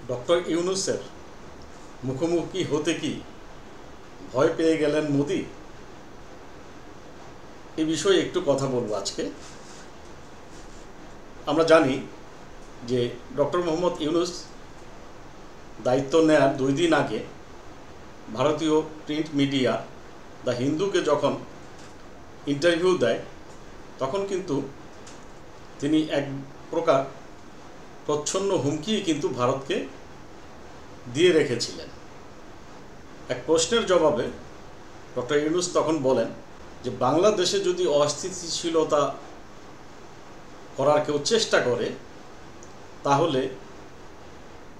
Doctor ইউনূসের মুখোমুখি হতে কি ভয় পেয়ে গেলেন মোদি? এই বিষয়ে একটু কথা বলবো আজকে। আমরা জানি যে ডক্টর মোহাম্মদ ইউনূস দায়িত্ব নেয়ার 2 দিন আগে ভারতীয় প্রিন্ট মিডিয়া দ্য হিন্দুকে যখন ইন্টারভিউ দেয়, তখন কিন্তু তিনি এক প্রকার প্রচ্ছন্ন হুমকি কিন্তু ভারতকে দিয়ে রেখেছিলেন। এক প্রশ্নের জবাবে ডক্টর ইউনূস তখন বলেন যে বাংলাদেশে যদি অস্থিতিশীলতা করার কেউ চেষ্টা করে, তাহলে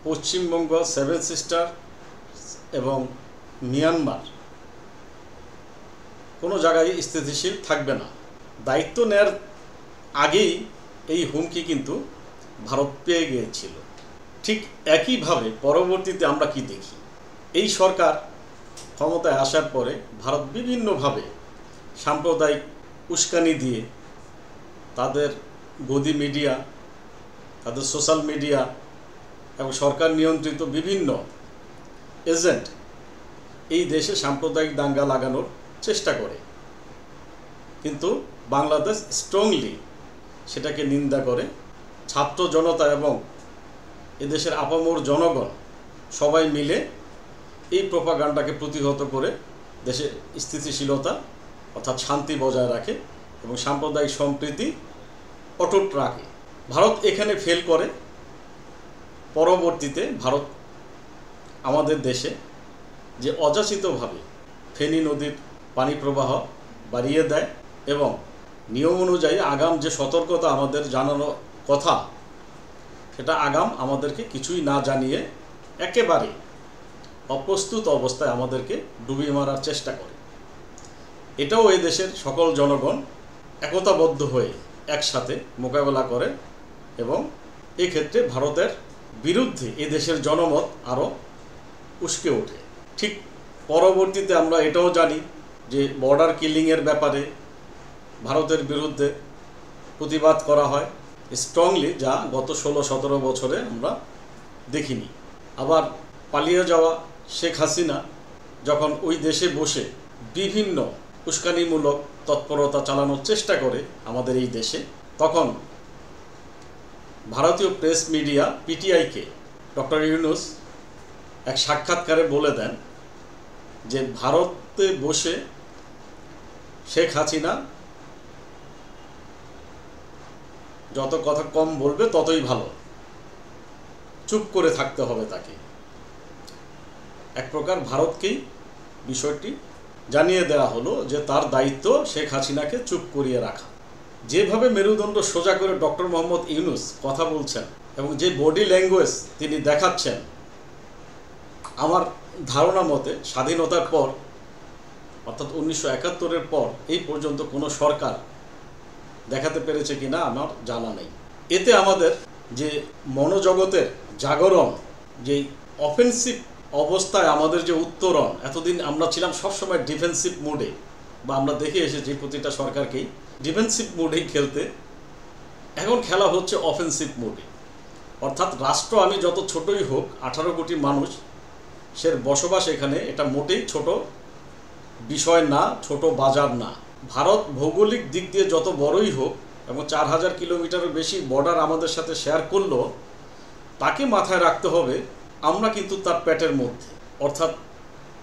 পশ্চিমবঙ্গ, 7 সিস্টার এবং মিয়ানমার কোনো জায়গায় স্থিতিশীল থাকবে না। দায়িত্ব নেয়ার আগেই এই হুমকি কিন্তু ভারত পেয়ে গিয়েছিল। ঠিক একইভাবে পরবর্তীতে আমরা কি দেখি, এই সরকার ক্ষমতায় আসার পরে ভারত বিভিন্নভাবে সাম্প্রদায়িক উস্কানি দিয়ে তাদের গদি মিডিয়া, তাদের সোশ্যাল মিডিয়া এবং সরকার নিয়ন্ত্রিত বিভিন্ন এজেন্ট এই দেশে সাম্প্রদায়িক দাঙ্গা লাগানোর চেষ্টা করে, কিন্তু বাংলাদেশ স্ট্রংলি সেটাকে নিন্দা করে। ছাত্র জনতা এবং এদেশের আপামর জনগণ সবাই মিলে এই প্রোপাগান্ডাকে প্রতিহত করে দেশে স্থিতিশীলতা অর্থাৎ শান্তি বজায় রাখে এবং সাম্প্রদায়িক সম্প্রীতি অটুট রাখে। ভারত এখানে ফেল করে। পরবর্তীতে ভারত আমাদের দেশে যে অযাচিতভাবে ফেনী নদীর পানি প্রবাহ বাড়িয়ে দেয় এবং নিয়ম অনুযায়ী আগাম যে সতর্কতা আমাদের জানানো কথা, সেটা আগাম আমাদেরকে কিছুই না জানিয়ে একেবারে অপ্রস্তুত অবস্থায় আমাদেরকে ডুবিয়ে মারার চেষ্টা করে। এটাও এই দেশের সকল জনগণ একতাবদ্ধ হয়ে একসাথে মোকাবেলা করে এবং এক্ষেত্রে ভারতের বিরুদ্ধে এ দেশের জনমত আরও উস্কে ওঠে। ঠিক পরবর্তীতে আমরা এটাও জানি যে বর্ডার কিলিংয়ের ব্যাপারে ভারতের বিরুদ্ধে প্রতিবাদ করা হয় স্ট্রংলি, যা গত 16-17 বছরে আমরা দেখিনি। আবার পালিয়ে যাওয়া শেখ হাসিনা যখন ওই দেশে বসে বিভিন্ন উস্কানিমূলক তৎপরতা চালানোর চেষ্টা করে আমাদের এই দেশে, তখন ভারতীয় প্রেস মিডিয়া পিটিআইকে ডক্টর ইউনূস এক সাক্ষাৎকারে বলে দেন যে ভারতে বসে শেখ হাসিনা যত কথা কম বলবে ততই ভালো, চুপ করে থাকতে হবে তাকে। এক প্রকার ভারতকেই বিষয়টি জানিয়ে দেওয়া হলো যে তার দায়িত্ব শেখ হাসিনাকে চুপ করিয়ে রাখা। যেভাবে মেরুদণ্ড সোজা করে ডক্টর মোহাম্মদ ইউনূস কথা বলছেন এবং যে বডি ল্যাঙ্গুয়েজ তিনি দেখাচ্ছেন, আমার ধারণা মতে স্বাধীনতার পর অর্থাৎ 1971-এর পর এই পর্যন্ত কোনো সরকার দেখাতে পেরেছে কিনা আমার জানা নেই। এতে আমাদের যে মনোজগতের জাগরণ, যে অফেন্সিভ অবস্থায় আমাদের যে উত্তরণ, এতদিন আমরা ছিলাম সবসময় ডিফেন্সিভ মোডে, বা আমরা দেখে এসেছি প্রতিটা সরকারকেই ডিফেন্সিভ মোডেই খেলতে। এখন খেলা হচ্ছে অফেন্সিভ মোডে, অর্থাৎ রাষ্ট্র আমি যত ছোটই হোক, 18 কোটি মানুষ সে বসবাস এখানে, এটা মোটেই ছোট বিষয় না, ছোট বাজার না। ভারত ভৌগোলিক দিক দিয়ে যত বড়ই হোক এবং 4000 কিলোমিটারের বেশি বর্ডার আমাদের সাথে শেয়ার করলো, তাকে মাথায় রাখতে হবে আমরা কিন্তু তার পেটের মধ্যে। অর্থাৎ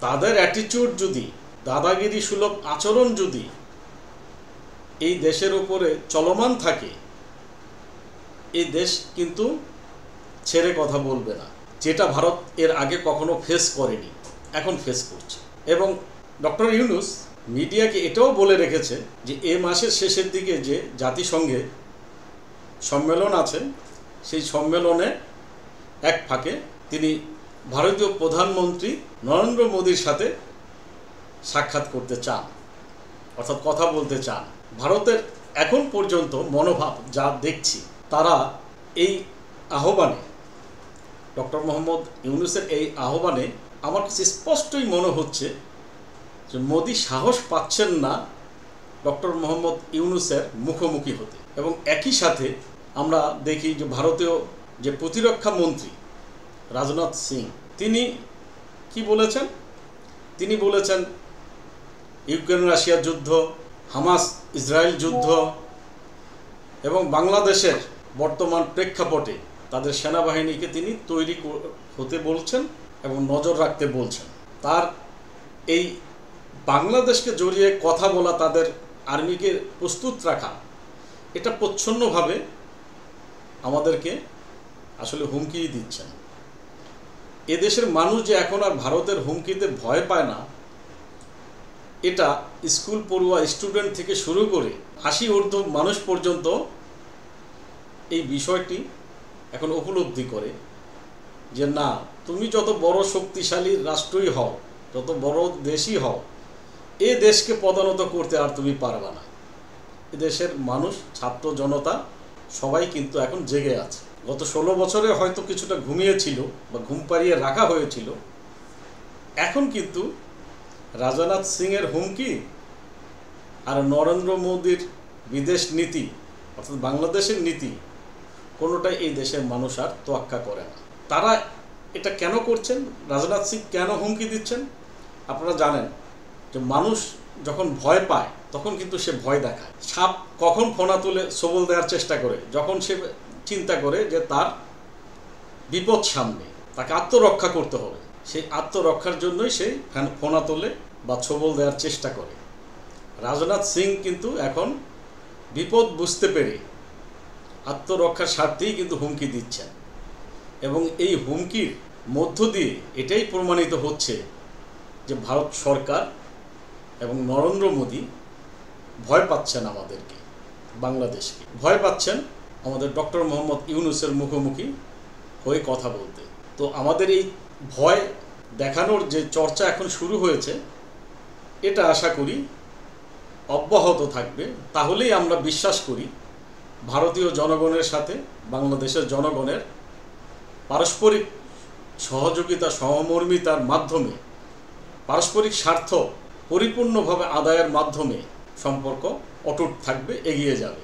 তাদের অ্যাটিটিউড যদি, দাদাগিরি সুলভ আচরণ যদি এই দেশের উপরে চলমান থাকে, এই দেশ কিন্তু ছেড়ে কথা বলবে না, যেটা ভারত এর আগে কখনো ফেস করেনি, এখন ফেস করছে। এবং ডক্টর ইউনূস মিডিয়াকে এটাও বলে রেখেছে যে এ মাসের শেষের দিকে যে জাতিসংঘে সম্মেলন আছে, সেই সম্মেলনে এক ফাঁকে তিনি ভারতীয় প্রধানমন্ত্রী নরেন্দ্র মোদির সাথে সাক্ষাৎ করতে চান, অর্থাৎ কথা বলতে চান। ভারতের এখন পর্যন্ত মনোভাব যা দেখছি, তারা এই আহ্বানে, ডক্টর মোহাম্মদ ইউনূসের এই আহ্বানে আমার কাছে স্পষ্টই মনে হচ্ছে যে মোদি সাহস পাচ্ছেন না ডক্টর মোহাম্মদ ইউনূসের মুখোমুখি হতে। এবং একই সাথে আমরা দেখি যে ভারতীয় যে প্রতিরক্ষা মন্ত্রী রাজনাথ সিং, তিনি কি বলেছেন? তিনি বলেছেন ইউক্রেন রাশিয়া যুদ্ধ, হামাস ইসরায়েল যুদ্ধ এবং বাংলাদেশের বর্তমান প্রেক্ষাপটে তাদের সেনাবাহিনীকে তিনি তৈরি হতে বলছেন এবং নজর রাখতে বলছেন। তার এই বাংলাদেশকে জড়িয়ে কথা বলা, তাদের আর্মিকে প্রস্তুত রাখা, এটা প্রচ্ছন্নভাবে আমাদেরকে আসলে হুমকি দিচ্ছেন। এদেশের মানুষ যে এখন আর ভারতের হুমকিতে ভয় পায় না, এটা স্কুল পড়ুয়া স্টুডেন্ট থেকে শুরু করে 80 ঊর্ধ্ব মানুষ পর্যন্ত এই বিষয়টি এখন উপলব্ধি করে যে না, তুমি যত বড় শক্তিশালী রাষ্ট্রই হও, যত বড় দেশই হও, এ দেশকে পদানত করতে আর তুমি পারবে না। এদেশের মানুষ, ছাত্র জনতা সবাই কিন্তু এখন জেগে আছে। গত 16 বছরে হয়তো কিছুটা ঘুমিয়েছিল বা ঘুম পাড়িয়ে রাখা হয়েছিল, এখন কিন্তু রাজনাথ সিংয়ের হুমকি আর নরেন্দ্র মোদীর বিদেশ নীতি অর্থাৎ বাংলাদেশের নীতি, কোনোটাই এই দেশের মানুষ আর তোয়াক্কা করে না। তারা এটা কেন করছেন? রাজনাথ সিং কেন হুমকি দিচ্ছেন? আপনারা জানেন যে মানুষ যখন ভয় পায় তখন কিন্তু সে ভয় দেখায়। সাপ কখন ফোনা তুলে সবল দেওয়ার চেষ্টা করে? যখন সে চিন্তা করে যে তার বিপদ সামনে, তাকে আত্মরক্ষা করতে হবে, সেই আত্মরক্ষার জন্যই সে ফোনা তোলে বা ছবল দেওয়ার চেষ্টা করে। রাজনাথ সিং কিন্তু এখন বিপদ বুঝতে পেরে আত্মরক্ষার স্বার্থেই কিন্তু হুমকি দিচ্ছেন এবং এই হুমকির মধ্য দিয়ে এটাই প্রমাণিত হচ্ছে যে ভারত সরকার এবং নরেন্দ্র মোদী ভয় পাচ্ছেন আমাদেরকে, বাংলাদেশকে ভয় পাচ্ছেন আমাদের ডক্টর মোহাম্মদ ইউনূসের মুখোমুখি হয়ে কথা বলতে। তো আমাদের এই ভয় দেখানোর যে চর্চা এখন শুরু হয়েছে, এটা আশা করি অব্যাহত থাকবে। তাহলেই আমরা বিশ্বাস করি ভারতীয় জনগণের সাথে বাংলাদেশের জনগণের পারস্পরিক সহযোগিতা, সহমর্মিতার মাধ্যমে, পারস্পরিক স্বার্থ পরিপূর্ণভাবে আদায়ের মাধ্যমে সম্পর্ক অটুট থাকবে, এগিয়ে যাবে।